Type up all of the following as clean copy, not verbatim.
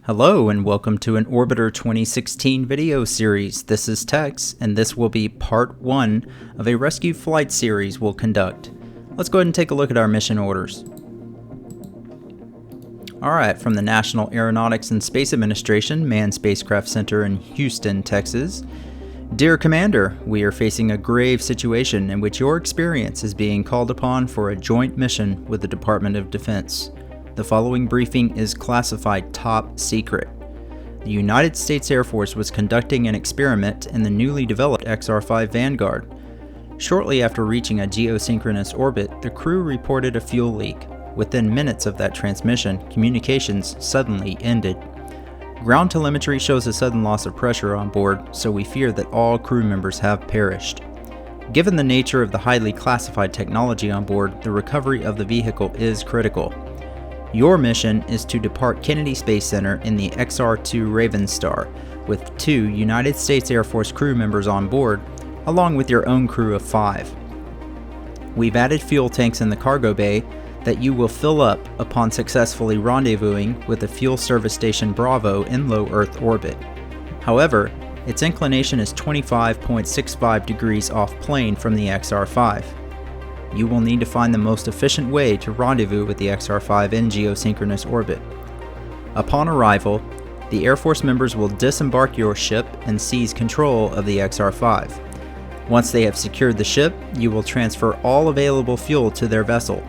Hello and welcome to an Orbiter 2016 video series. This is Tex, and this will be part 1 of a rescue flight series we'll conduct. Let's go ahead and take a look at our mission orders. Alright, from the National Aeronautics and Space Administration, Manned Spacecraft Center in Houston, Texas. Dear Commander, we are facing a grave situation in which your experience is being called upon for a joint mission with the Department of Defense. The following briefing is classified top secret. The United States Air Force was conducting an experiment in the newly developed XR-5 Vanguard. Shortly after reaching a geosynchronous orbit, the crew reported a fuel leak. Within minutes of that transmission, communications suddenly ended. Ground telemetry shows a sudden loss of pressure on board, so we fear that all crew members have perished. Given the nature of the highly classified technology on board, the recovery of the vehicle is critical. Your mission is to depart Kennedy Space Center in the XR-2 Raven Star, with 2 United States Air Force crew members on board, along with your own crew of 5. We've added fuel tanks in the cargo bay that you will fill up upon successfully rendezvousing with the Fuel Service Station Bravo in low Earth orbit. However, its inclination is 25.65 degrees off plane from the XR-5. You will need to find the most efficient way to rendezvous with the XR-5 in geosynchronous orbit. Upon arrival, the Air Force members will disembark your ship and seize control of the XR-5. Once they have secured the ship, you will transfer all available fuel to their vessel.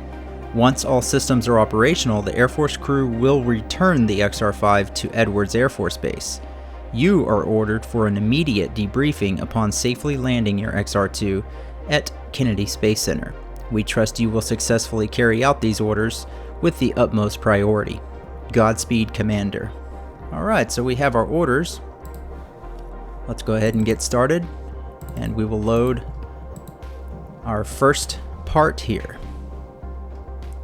Once all systems are operational, the Air Force crew will return the XR-5 to Edwards Air Force Base. You are ordered for an immediate debriefing upon safely landing your XR-2 at Kennedy Space Center. We trust you will successfully carry out these orders with the utmost priority. Godspeed, Commander. Alright, so we have our orders. Let's go ahead and get started, and we will load our first part here.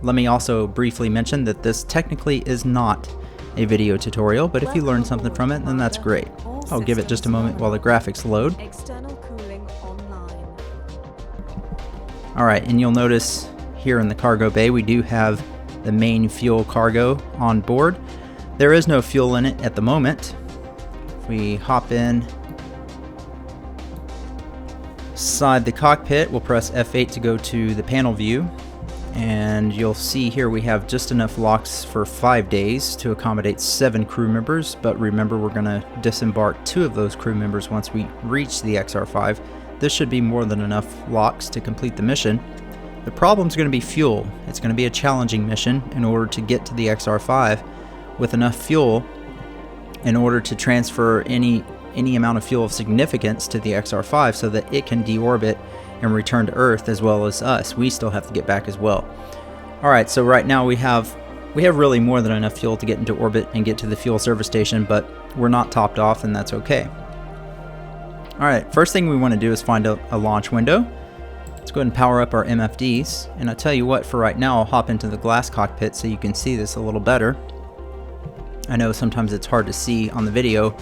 Let me also briefly mention that this technically is not a video tutorial, but if you learn something from it, then that's great. I'll give it just a moment while the graphics load. Alright, and you'll notice here in the cargo bay we do have the main fuel cargo on board. There is no fuel in it at the moment. If we hop in inside the cockpit, we'll press F8 to go to the panel view. And you'll see here we have just enough locks for 5 days to accommodate 7 crew members, but remember we're going to disembark 2 of those crew members once we reach the XR-5. This should be more than enough locks to complete the mission. The problem is going to be fuel. It's going to be a challenging mission in order to get to the XR-5 with enough fuel in order to transfer any amount of fuel of significance to the XR-5 so that it can deorbit and return to Earth, as well as us. We still have to get back as well. Alright, so right now we have really more than enough fuel to get into orbit and get to the fuel service station, but we're not topped off, and that's okay. Alright, first thing we want to do is find a launch window. Let's go ahead and power up our MFDs, and I'll tell you what, for right now I'll hop into the glass cockpit so you can see this a little better. I know sometimes it's hard to see on the video.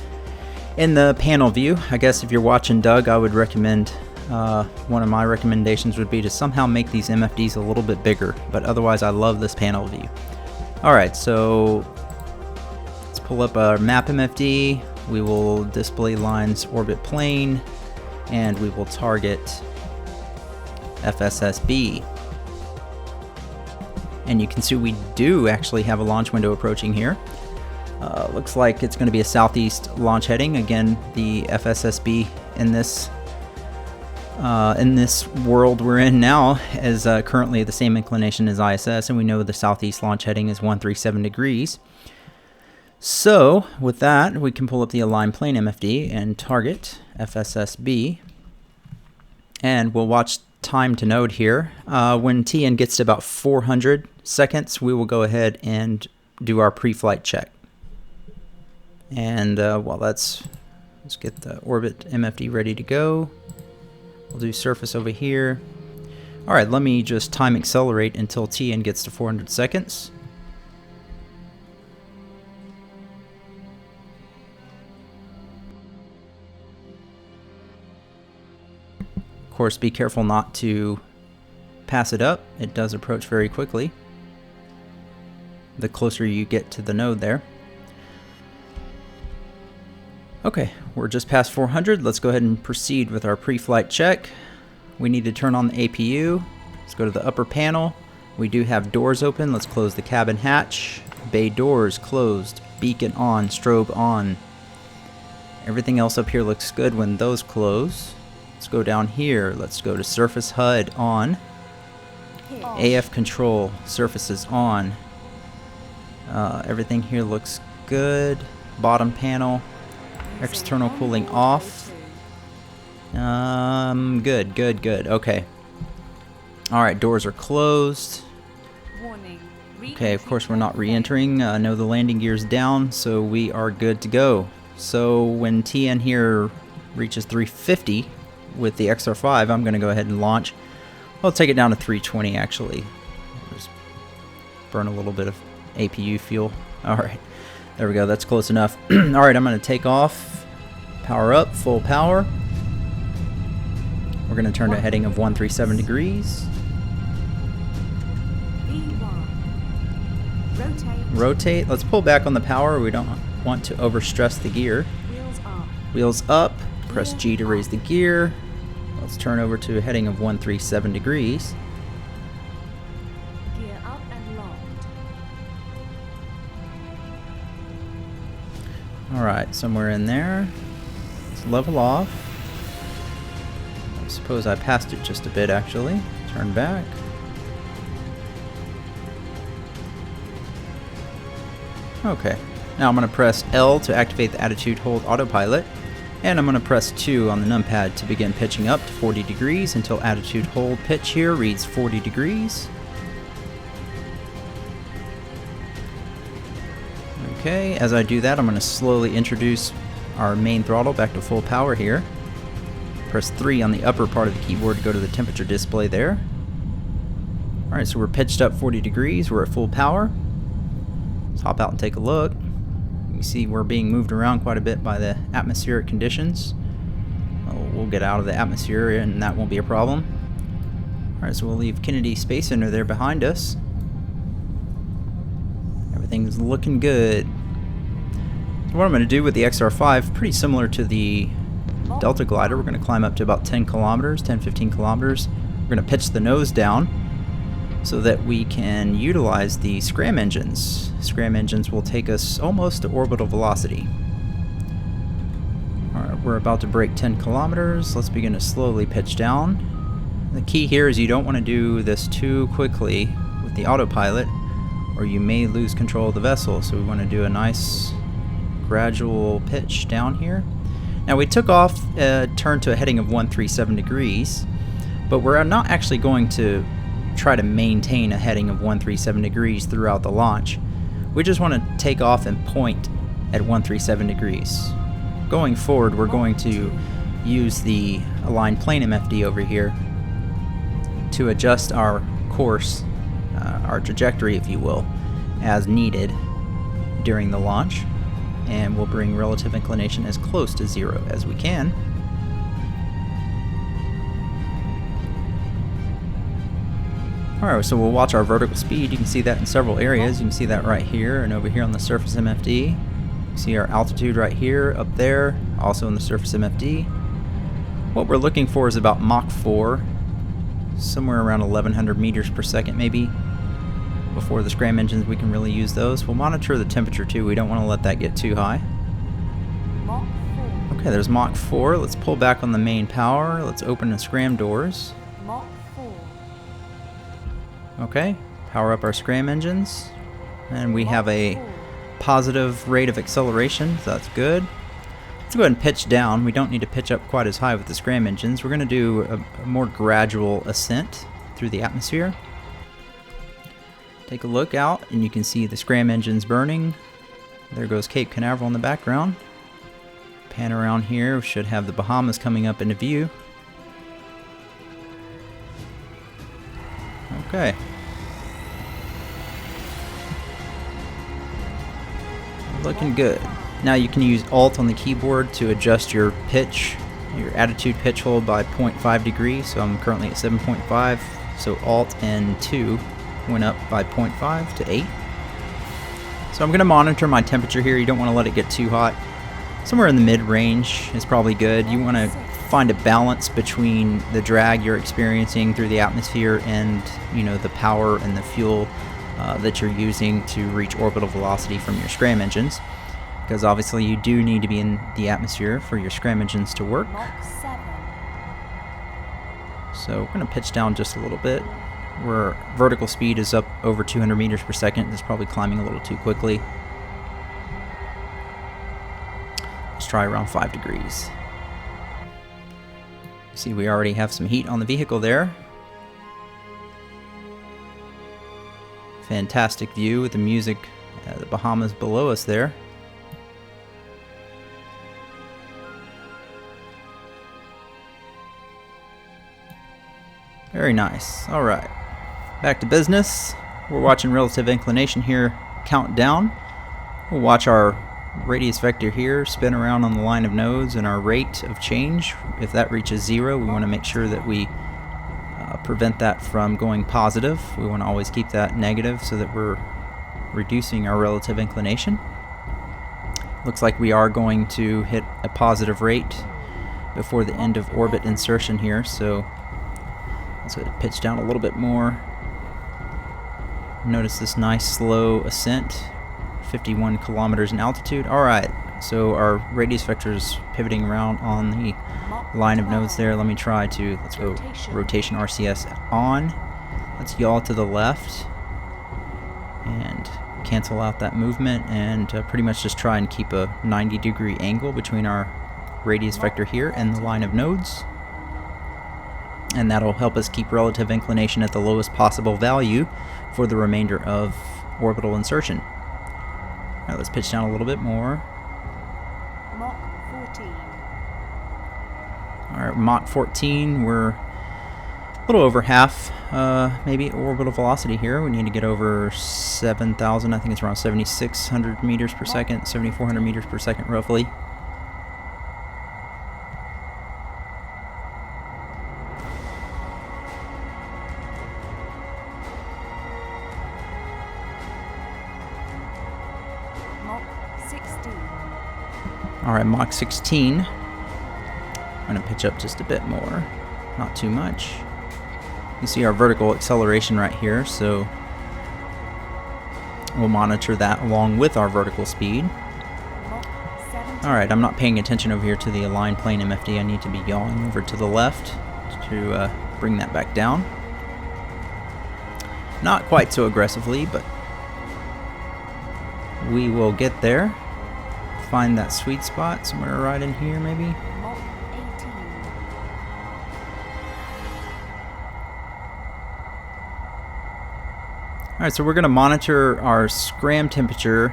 In the panel view, I guess if you're watching Doug, I would recommend one of my recommendations would be to somehow make these MFDs a little bit bigger, but otherwise I love this panel view. Alright, so let's pull up our map MFD. We will display lines orbit plane, and we will target FSSB. And you can see we do actually have a launch window approaching here. Looks like it's going to be a southeast launch heading. Again, the FSSB in this world we're in now is currently the same inclination as ISS, and we know the southeast launch heading is 137 degrees. So with that, we can pull up the align plane MFD and target FSSB, and we'll watch time to node here. When TN gets to about 400 seconds, we will go ahead and do our pre-flight check. And let's get the orbit MFD ready to go. We'll do surface over here. Alright, let me just time accelerate until TN gets to 400 seconds. Of course, be careful not to pass it up. It does approach very quickly the closer you get to the node there. Okay, we're just past 400. Let's go ahead and proceed with our pre-flight check. We need to turn on the APU. Let's go to the upper panel. We do have doors open. Let's close the cabin hatch. Bay doors closed. Beacon on. Strobe on. Everything else up here looks good when those close. Let's go down here. Let's go to surface HUD on. AF control surfaces on. Everything here looks good. Bottom panel. External cooling off. Good. Okay. Alright, doors are closed. Okay, of course we're not re-entering. No, the landing gear's down, so we are good to go. So when TN here reaches 350 with the XR5, I'm going to go ahead and launch. I'll take it down to 320 actually. Just burn a little bit of APU fuel. Alright. There we go, that's close enough. Alright, I'm going to take off, power up, full power. We're going to turn to a heading of 137 degrees. Rotate. Let's pull back on the power. We don't want to overstress the gear. Wheels up. Press G to raise the gear. Let's turn over to a heading of 137 degrees. Gear up and locked. Alright, somewhere in there. Let's level off. I suppose I passed it just a bit actually. Turn back. Okay. Now I'm going to press L to activate the attitude hold autopilot. And I'm going to press 2 on the numpad to begin pitching up to 40 degrees until attitude hold pitch here reads 40 degrees. Okay, as I do that, I'm going to slowly introduce our main throttle back to full power here. Press 3 on the upper part of the keyboard to go to the temperature display there. Alright, so we're pitched up 40 degrees. We're at full power. Let's hop out and take a look. You see we're being moved around quite a bit by the atmospheric conditions. We'll get out of the atmosphere and that won't be a problem. Alright, so we'll leave Kennedy Space Center there behind us. Everything's looking good. So what I'm going to do with the XR5, pretty similar to the Delta glider, we're going to climb up to about 10 kilometers, 10-15 kilometers. We're going to pitch the nose down so that we can utilize the scram engines. Scram engines will take us almost to orbital velocity. Alright, we're about to break 10 kilometers. Let's begin to slowly pitch down. The key here is you don't want to do this too quickly with the autopilot or you may lose control of the vessel. So we want to do a nice gradual pitch down here. Now we took off, turned to a heading of 137 degrees, but we're not actually going to try to maintain a heading of 137 degrees throughout the launch. We just want to take off and point at 137 degrees. Going forward, we're going to use the aligned plane MFD over here to adjust our course, our trajectory if you will, as needed during the launch, and we'll bring relative inclination as close to 0 as we can. Alright, so we'll watch our vertical speed. You can see that in several areas. You can see that right here and over here on the surface MFD. You can see our altitude right here, up there, also in the surface MFD. What we're looking for is about Mach 4, somewhere around 1100 meters per second maybe. Before the scram engines we can really use those. We'll monitor the temperature too. We don't want to let that get too high. Mach 4. Okay, there's Mach 4. Let's pull back on the main power. Let's open the scram doors. Mach 4. Okay, power up our scram engines, and we have a positive rate of acceleration, so that's good. Let's go ahead and pitch down. We don't need to pitch up quite as high with the scram engines. We're going to do a more gradual ascent through the atmosphere. Take a look out, and you can see the scram engines burning. There goes Cape Canaveral in the background. Pan around here, we should have the Bahamas coming up into view. Okay. Looking good. Now you can use Alt on the keyboard to adjust your pitch, your attitude pitch hold by 0.5 degrees. So I'm currently at 7.5. So Alt and 2 went up by 0.5 to 8. So I'm going to monitor my temperature here. You don't want to let it get too hot. somewhere in the mid-range is probably good. You want to find a balance between the drag you're experiencing through the atmosphere and, you know, the power and the fuel that you're using to reach orbital velocity from your scram engines, because obviously you do need to be in the atmosphere for your scram engines to work. Mach 7. So we're going to pitch down just a little bit. Where vertical speed is up over 200 meters per second. It's probably climbing a little too quickly. Let's try around 5 degrees. See, we already have some heat on the vehicle there. Fantastic view with the music, the Bahamas below us there. Very nice. All right. Back to business. We're watching relative inclination here count down. We'll watch our radius vector here spin around on the line of nodes, and our rate of change, if that reaches 0, we want to make sure that we prevent that from going positive. We want to always keep that negative so that we're reducing our relative inclination. Looks like we are going to hit a positive rate before the end of orbit insertion here, so let's pitch down a little bit more. Notice this nice slow ascent, 51 kilometers in altitude. Alright, so our radius vector is pivoting around on the line of nodes there. Let me try to, let's go rotation RCS on. Let's yaw to the left and cancel out that movement, and pretty much just try and keep a 90-degree angle between our radius vector here and the line of nodes. And that'll help us keep relative inclination at the lowest possible value for the remainder of orbital insertion. Alright, let's pitch down a little bit more. Mach 14. Alright, Mach 14, we're a little over half, maybe orbital velocity here. We need to get over 7,000, I think it's around 7,600 meters per second, 7,400 meters per second roughly. Alright, Mach 16. I'm going to pitch up just a bit more, not too much. You see our vertical acceleration right here, so we'll monitor that along with our vertical speed. Alright, I'm not paying attention over here to the aligned plane MFD. I need to be yawing over to the left to bring that back down. Not quite so aggressively, but we will get there. Find that sweet spot somewhere right in here, maybe. Mach 18. Alright, so we're going to monitor our scram temperature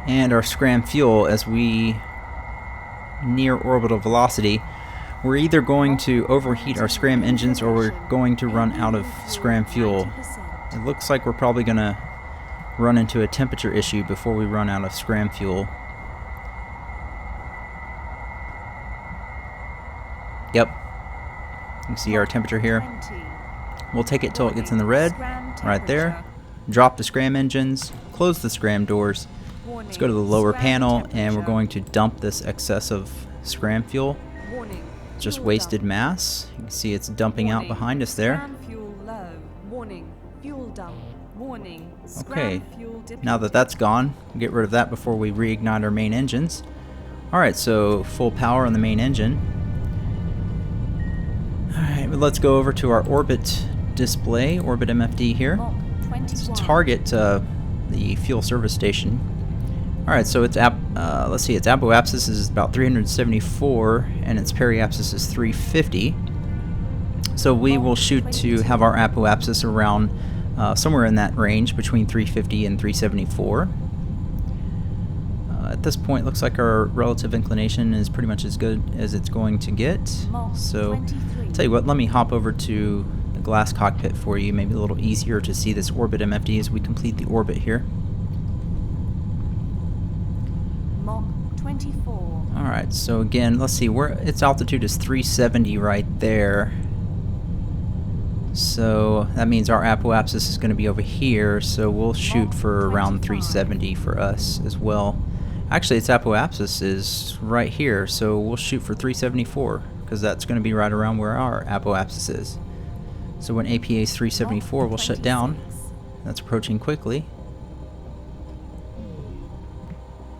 and our scram fuel as we near orbital velocity. We're either going to overheat our scram engines or we're going to run out of scram fuel. It looks like we're probably going to run into a temperature issue before we run out of scram fuel. Yep. You can see our temperature here. 20. We'll take it till it gets in the red, right there. Drop the scram engines, close the scram doors. Let's go to the lower panel, and we're going to dump this excess of scram fuel. Warning. Just wasted mass. You can see it's dumping out behind us there. Scram fuel low. Warning. Fuel dump. Warning. Okay, Scram fuel depleted. now that that's gone, we'll get rid of that before we reignite our main engines. Alright, so full power on the main engine. Alright, but let's go over to our orbit display, orbit MFD here. Mach 21. Target the fuel service station. Alright, so its let's see, its apoapsis is about 374 and its periapsis is 350. So we will shoot to have our apoapsis around somewhere in that range between 350 and 374. At this point, looks like our relative inclination is pretty much as good as it's going to get. So, tell you what, let me hop over to the glass cockpit for you. Maybe a little easier to see this orbit MFD as we complete the orbit here. Mach 24. Alright, so again, let's see, where its altitude is 370 right there. So that means our apoapsis is going to be over here, so we'll shoot for around 370 for us as well. Actually, its apoapsis is right here, so we'll shoot for 374 because that's going to be right around where our apoapsis is. So when APA is 374, we'll shut down. That's approaching quickly.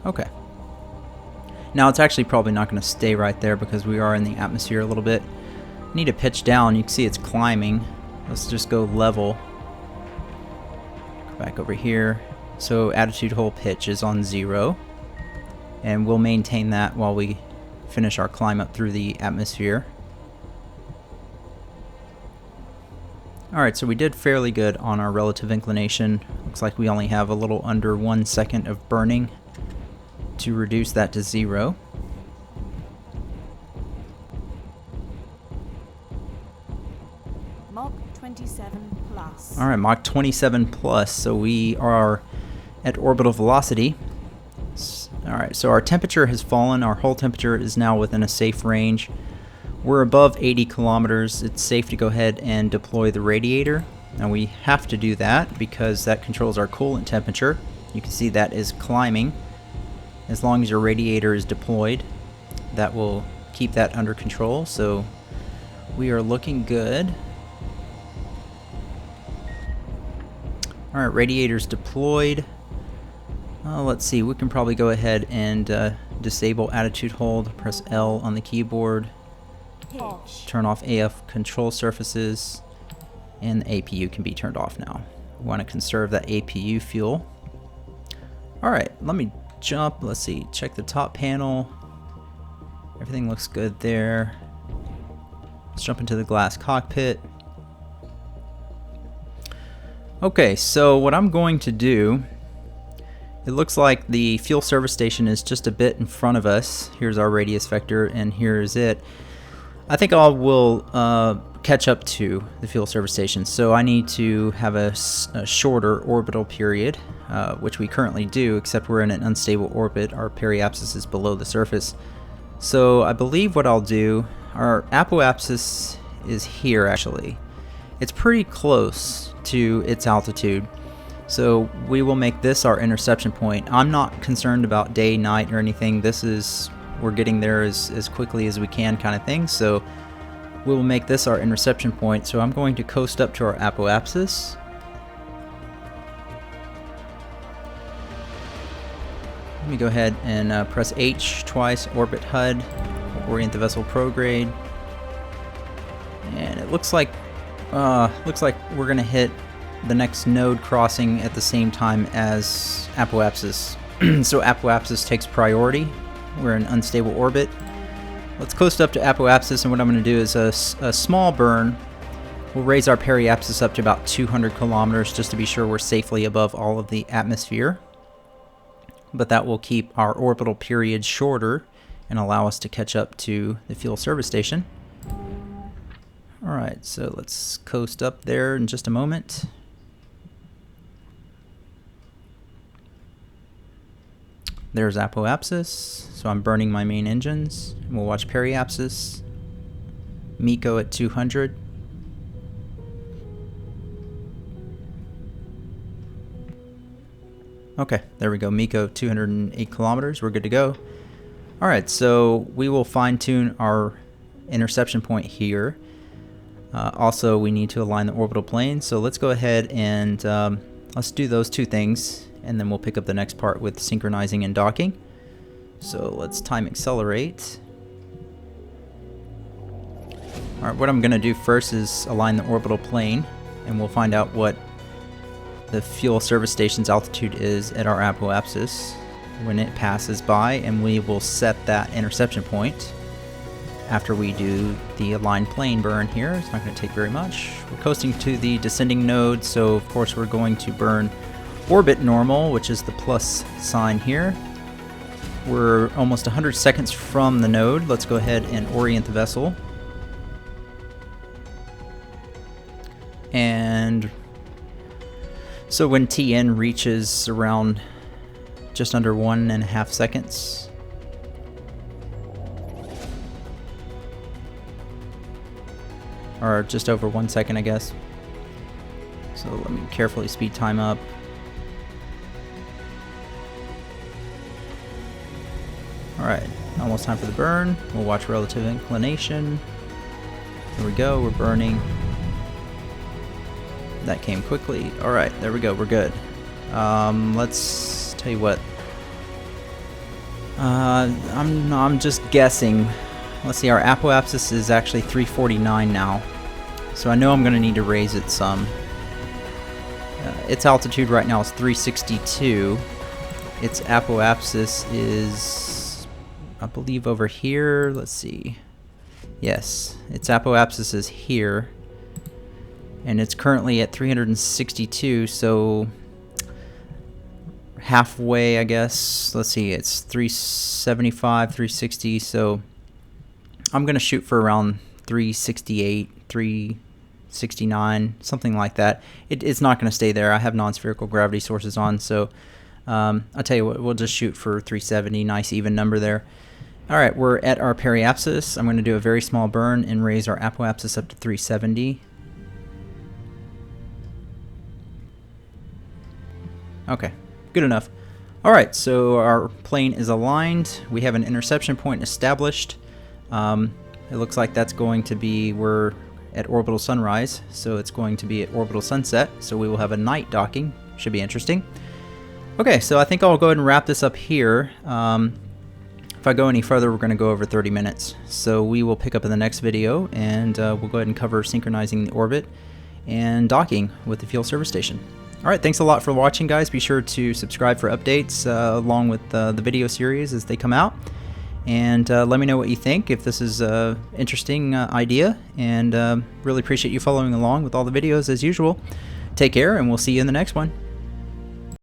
Okay. Now it's actually probably not going to stay right there because we are in the atmosphere a little bit. Need to pitch down. You can see it's climbing. Let's just go level. Go back over here. So attitude hole pitch is on 0. And we'll maintain that while we finish our climb up through the atmosphere. Alright, so we did fairly good on our relative inclination. Looks like we only have a little under 1 second of burning to reduce that to 0. Mach 27 plus. Alright, Mach 27 plus, so we are at orbital velocity. Alright, so our temperature has fallen. Our hull temperature is now within a safe range. We're above 80 kilometers. It's safe to go ahead and deploy the radiator. Now we have to do that because that controls our coolant temperature. You can see that is climbing. As long as your radiator is deployed, that will keep that under control. So we are looking good. Alright, radiator's deployed. Let's see, we can probably go ahead and disable attitude hold, press L on the keyboard, turn off AF control surfaces, and the APU can be turned off now. We want to conserve that APU fuel. Alright, let me jump, let's see, check the top panel. Everything looks good there. Let's jump into the glass cockpit. Okay, so what I'm going to do, it looks like the fuel service station is just a bit in front of us. Here's our radius vector, and here is it. I think I will catch up to the fuel service station, so I need to have a shorter orbital period, which we currently do, except we're in an unstable orbit. Our periapsis is below the surface. So I believe what I'll do, our apoapsis is here actually. It's pretty close to its altitude. So we will make this our interception point. I'm not concerned about day, night, or anything. This is, we're getting there as quickly as we can kind of thing. So we will make this our interception point. So I'm going to coast up to our apoapsis. Let me go ahead and press H twice, orbit HUD, orient the vessel prograde. And it looks like we're gonna hit the next node crossing at the same time as apoapsis. So apoapsis takes priority. We're in unstable orbit. Let's coast up to apoapsis, and what I'm going to do is a small burn. We'll raise our periapsis up to about 200 kilometers just to be sure we're safely above all of the atmosphere. But that will keep our orbital period shorter and allow us to catch up to the fuel service station. Alright, so let's coast up there in just a moment. There's apoapsis, so I'm burning my main engines. We'll watch periapsis. MECO at 200. Okay, there we go. MECO 208 kilometers. We're good to go. Alright, so we will fine tune our interception point here. Also, we need to align the orbital plane. So let's go ahead and let's do those two things, and then we'll pick up the next part with synchronizing and docking. So let's time accelerate. Alright, what I'm going to do first is align the orbital plane, and we'll find out what the fuel service station's altitude is at our apoapsis when it passes by, and we will set that interception point after we do the aligned plane burn here. It's not going to take very much. We're coasting to the descending node, so of course we're going to burn orbit normal, which is the plus sign here. We're almost 100 seconds from the node. Let's go ahead and orient the vessel. And so when TN reaches around just under 1.5 seconds, or just over 1 second, I guess. So let me carefully speed time up. Alright, almost time for the burn. We'll watch relative inclination. There we go, we're burning. That came quickly. Alright, there we go, we're good. Let's tell you what. I'm just guessing. Let's see, our apoapsis is actually 349 now. So I know I'm going to need to raise it some. Its altitude right now is 362. Its apoapsis is, I believe, over here. Let's see. Yes, its apoapsis is here. And it's currently at 362, so halfway, I guess. Let's see, it's 375, 360, so I'm going to shoot for around 368, 369, something like that. It's not going to stay there. I have non-spherical gravity sources on, so I'll tell you what, we'll just shoot for 370, nice even number there. Alright, we're at our periapsis. I'm going to do a very small burn and raise our apoapsis up to 370. Okay, good enough. Alright, so our plane is aligned. We have an interception point established. It looks like that's going to be, we're at orbital sunrise, so it's going to be at orbital sunset, so we will have a night docking. Should be interesting. Okay, so I think I'll go ahead and wrap this up here. If I go any further, we're going to go over 30 minutes. So we will pick up in the next video, and we'll go ahead and cover synchronizing the orbit and docking with the fuel service station. Alright, thanks a lot for watching, guys. Be sure to subscribe for updates along with the video series as they come out. And let me know what you think, if this is an interesting idea. And really appreciate you following along with all the videos as usual. Take care, and we'll see you in the next one.